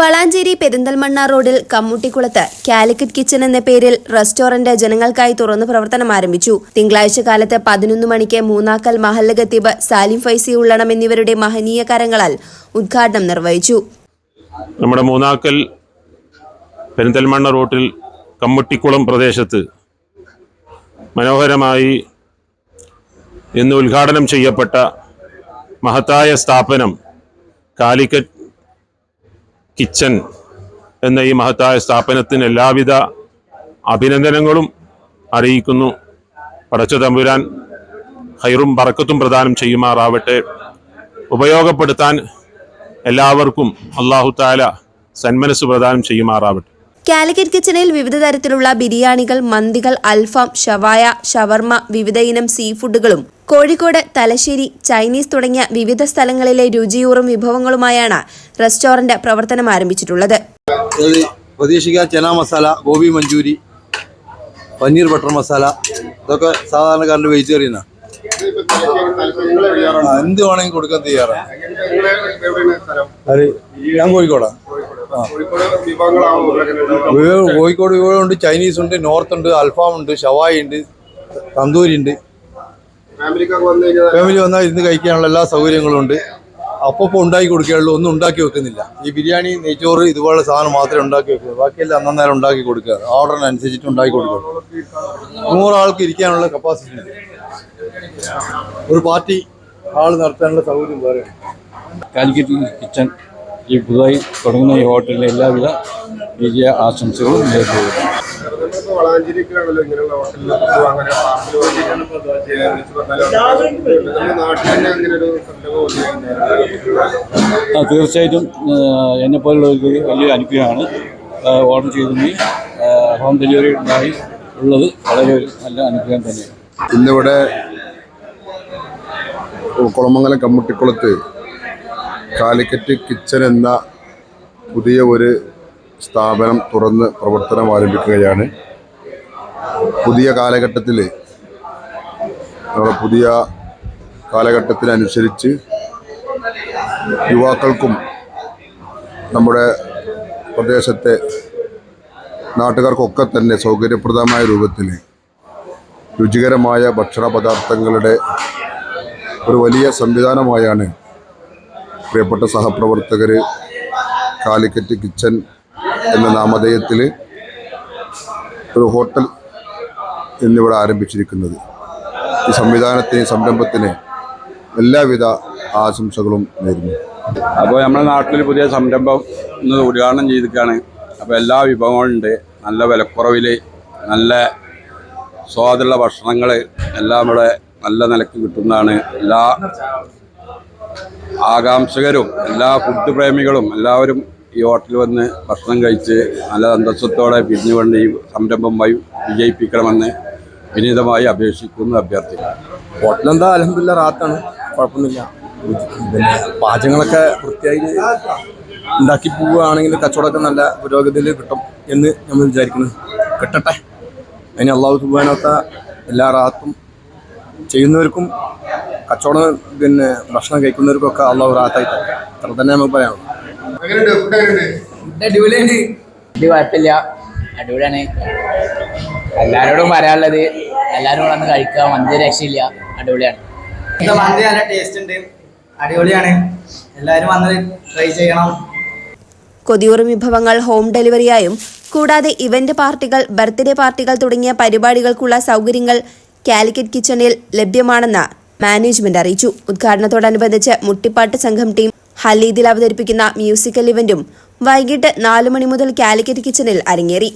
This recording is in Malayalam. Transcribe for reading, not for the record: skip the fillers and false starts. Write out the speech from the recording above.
വളാഞ്ചേരി പെരിന്തൽമണ്ണ റോഡിൽ കമ്മുട്ടിക്കുളത്ത് കാലിക്കറ്റ് കിച്ചൺ എന്ന പേരിൽ റെസ്റ്റോറന്റ് ജനങ്ങൾക്കായി തുറന്നു പ്രവർത്തനം ആരംഭിച്ചു. തിങ്കളാഴ്ച കാലത്ത് 11 മണിക്ക് മൂന്നാക്കൽ മഹല്ല് ഖത്തീബ് സാലിം ഫൈസി ഉള്ളണം എന്നിവരുടെ മഹനീയ കരങ്ങളാൽ ഉദ്ഘാടനം നിർവഹിച്ചു. നമ്മുടെ മൂന്നാക്കൽ പെരിന്തൽമണ്ണ റോഡിൽ കമ്മുട്ടിക്കുളം പ്രദേശത്ത് മനോഹരമായി ഇന്ന് ഉദ്ഘാടനം ചെയ്യപ്പെട്ട മഹത്തായ സ്ഥാപനം കാലിക്കറ്റ് കിച്ചൺ എന്ന ഈ മഹത്തായ സ്ഥാപനത്തിന് എല്ലാവിധ അഭിനന്ദനങ്ങളും അറിയിക്കുന്നു. പടച്ച തമ്പുരാൻ ഖൈറും ബറക്കത്തും പ്രദാനം ചെയ്യുമാറാവട്ടെ. ഉപയോഗപ്പെടുത്താൻ എല്ലാവർക്കും അല്ലാഹു തആല സന്മനസ് പ്രദാനം ചെയ്യുമാറാവട്ടെ. കാലിക്കറ്റ് കിച്ചണിൽ വിവിധ തരത്തിലുള്ള ബിരിയാണികൾ, മന്തികൾ, അൽഫാം, ഷവായ, ഷവർമ, വിവിധ ഇനം സീ ഫുഡുകളും കോഴിക്കോട്, തലശ്ശേരി, ചൈനീസ് തുടങ്ങിയ വിവിധ സ്ഥലങ്ങളിലെ രുചിയൂറും വിഭവങ്ങളുമായാണ് റെസ്റ്റോറന്റ് പ്രവർത്തനം ആരംഭിച്ചിട്ടുള്ളത്. പ്രതീക്ഷിക്കാൻ ചന മസാല, ഗോബി മഞ്ചൂരി, പനീർ ബട്ടർ മസാല, ഇതൊക്കെ സാധാരണക്കാരൻ്റെ വെജിറ്റേറിയനാണ്. എന്ത് വേണമെങ്കിൽ കൊടുക്കാൻ തയ്യാറാണ്. ഞാൻ കോഴിക്കോടാണ്. കോഴിക്കോട് ഉണ്ട്, ചൈനീസ് ഉണ്ട്, നോർത്ത് ഉണ്ട്, അൽഫാം ഉണ്ട്, ഷവായി ഉണ്ട്, തന്തൂരി ഉണ്ട്. ഫാമിലി വന്നാൽ ഇരുന്ന് കഴിക്കാനുള്ള എല്ലാ സൗകര്യങ്ങളും ഉണ്ട്. അപ്പോൾ ഉണ്ടാക്കി കൊടുക്കുകയുള്ളൂ, ഒന്നും ഉണ്ടാക്കി വെക്കുന്നില്ല. ഈ ബിരിയാണി, നെയ്ച്ചോറ് ഇതുപോലുള്ള സാധനം മാത്രമേ ഉണ്ടാക്കി വെക്കുക. ബാക്കിയെല്ലാം അന്നേരം ഉണ്ടാക്കി കൊടുക്കുക. ഓർഡറിനനുസരിച്ചിട്ട് ഉണ്ടാക്കി കൊടുക്കുക. 100 ആൾക്ക് ഇരിക്കാനുള്ള കപ്പാസിറ്റി ഉണ്ട്. ഒരു പാർട്ടി ഹാൾ നടത്താനുള്ള സൗകര്യം വേറെ. കാലിക്കറ്റ് കിച്ചൺ ഈ പുതുതായി തുടങ്ങുന്ന ഈ ഹോട്ടലിലെ എല്ലാവിധ വിജയ ആശംസകളും നേരുന്നു. തീർച്ചയായിട്ടും എന്നെപ്പോലുള്ളവർക്ക് വലിയ അനുഗ്രഹമാണ്. ഓർഡർ ചെയ്തെങ്കിൽ ഹോം ഡെലിവറി ഉണ്ടായി ഉള്ളത് വളരെ നല്ല അനുഗ്രഹം തന്നെയാണ്. ഇന്നിവിടെ കുളമംഗലം കമ്മുട്ടിക്കുളത്ത് കാലിക്കറ്റ് കിച്ചൺ എന്ന പുതിയ ഒരു സ്ഥാപനം തുറന്ന് പ്രവർത്തനം ആരംഭിക്കുകയാണ്. പുതിയ കാലഘട്ടത്തിൽ നമ്മുടെ പുതിയ കാലഘട്ടത്തിനനുസരിച്ച് യുവാക്കൾക്കും നമ്മുടെ പ്രദേശത്തെ നാട്ടുകാർക്കൊക്കെ തന്നെ സൗകര്യപ്രദമായ രൂപത്തിൽ രുചികരമായ ഭക്ഷണ പദാർത്ഥങ്ങളുടെ ഒരു വലിയ സംവിധാനമായാണ് പ്രിയപ്പെട്ട സഹപ്രവർത്തകർ കാലിക്കറ്റ് കിച്ചൺ എന്ന നാമധേയത്തിൽ ഒരു ഹോട്ടൽ എന്നിവിടെ ആരംഭിച്ചിരിക്കുന്നത്. ഈ സംവിധാനത്തിന്, സംരംഭത്തിന് എല്ലാവിധ ആശംസകളും നേരുന്നു. അപ്പോൾ നമ്മുടെ നാട്ടിൽ പുതിയ സംരംഭം ഇന്ന് ഉദ്ഘാടനം ചെയ്തിരിക്കുകയാണ്. അപ്പോൾ എല്ലാ വിഭവങ്ങളുണ്ട്. നല്ല വിലക്കുറവിൽ നല്ല സ്വാദുള്ള ഭക്ഷണങ്ങൾ എല്ലാം ഇവിടെ നല്ല നിലയ്ക്ക് കിട്ടുന്നതാണ്. എല്ലാ ആകാംക്ഷകരും എല്ലാ ഫുഡ് പ്രേമികളും എല്ലാവരും ഈ ഹോട്ടലിൽ വന്ന് ഭക്ഷണം കഴിച്ച് നല്ല സന്തോഷത്തോടെ പിരിഞ്ഞുകൊണ്ട് ഈ സംരംഭം വിജയിപ്പിക്കണമെന്ന് വിനീതമായി അപേക്ഷിക്കുന്നു, അഭ്യർത്ഥിക്കുന്നു. ഹോട്ടലെന്താ അൽഹംദുലില്ലാ റാത്താണ്, കുഴപ്പമൊന്നുമില്ല. പിന്നെ പാചകങ്ങളൊക്കെ വൃത്തിയായി ഉണ്ടാക്കി പോവുകയാണെങ്കിൽ കച്ചവടമൊക്കെ നല്ല പുരോഗതിയിൽ കിട്ടും എന്ന് നമ്മൾ വിചാരിക്കുന്നു. കിട്ടട്ടെ. അതിന് അല്ലാഹു സുബ്ഹാനഹു വ തആല എല്ലാ റാത്തും ചെയ്യുന്നവർക്കും കച്ചവടം പിന്നെ ഭക്ഷണം കഴിക്കുന്നവർക്കൊക്കെ അല്ലാഹു റാത്തായി തരും. അത്ര തന്നെ നമുക്ക് പറയാനുള്ളൂ. അടിപൊളിയാണ്. ഇത് കുഴപ്പമില്ല, അടിപൊളിയാണ്. എല്ലാവരോടും പറയാനുള്ളത് എല്ലാവരും കൂടെ വന്ന് കഴിക്കുക. മന്തി രക്ഷയില്ല, അടിപൊളിയാണ്. മന്തി നല്ല ടേസ്റ്റ് ഉണ്ട്, അടിപൊളിയാണ്. എല്ലാവരും വന്ന് ട്രൈ ചെയ്യണം. കൊതിയൂറും വിഭവങ്ങൾ ഹോം ഡെലിവറിയായും കൂടാതെ ഇവന്റ് പാർട്ടികൾ, ബർത്ത്ഡേ പാർട്ടികൾ തുടങ്ങിയ പരിപാടികൾക്കുള്ള സൗകര്യങ്ങൾ കാലിക്കറ്റ് കിച്ചണിൽ ലഭ്യമാണെന്ന് മാനേജ്മെന്റ് അറിയിച്ചു. ഉദ്ഘാടനത്തോടനുബന്ധിച്ച് മുട്ടിപ്പാട്ട് സംഘം ടീം ഹലീദിൽ അവതരിപ്പിക്കുന്ന മ്യൂസിക്കൽ ഇവന്റും വൈകിട്ട് 4 മണി മുതൽ കാലിക്കറ്റ് കിച്ചണിൽ അരങ്ങേറി.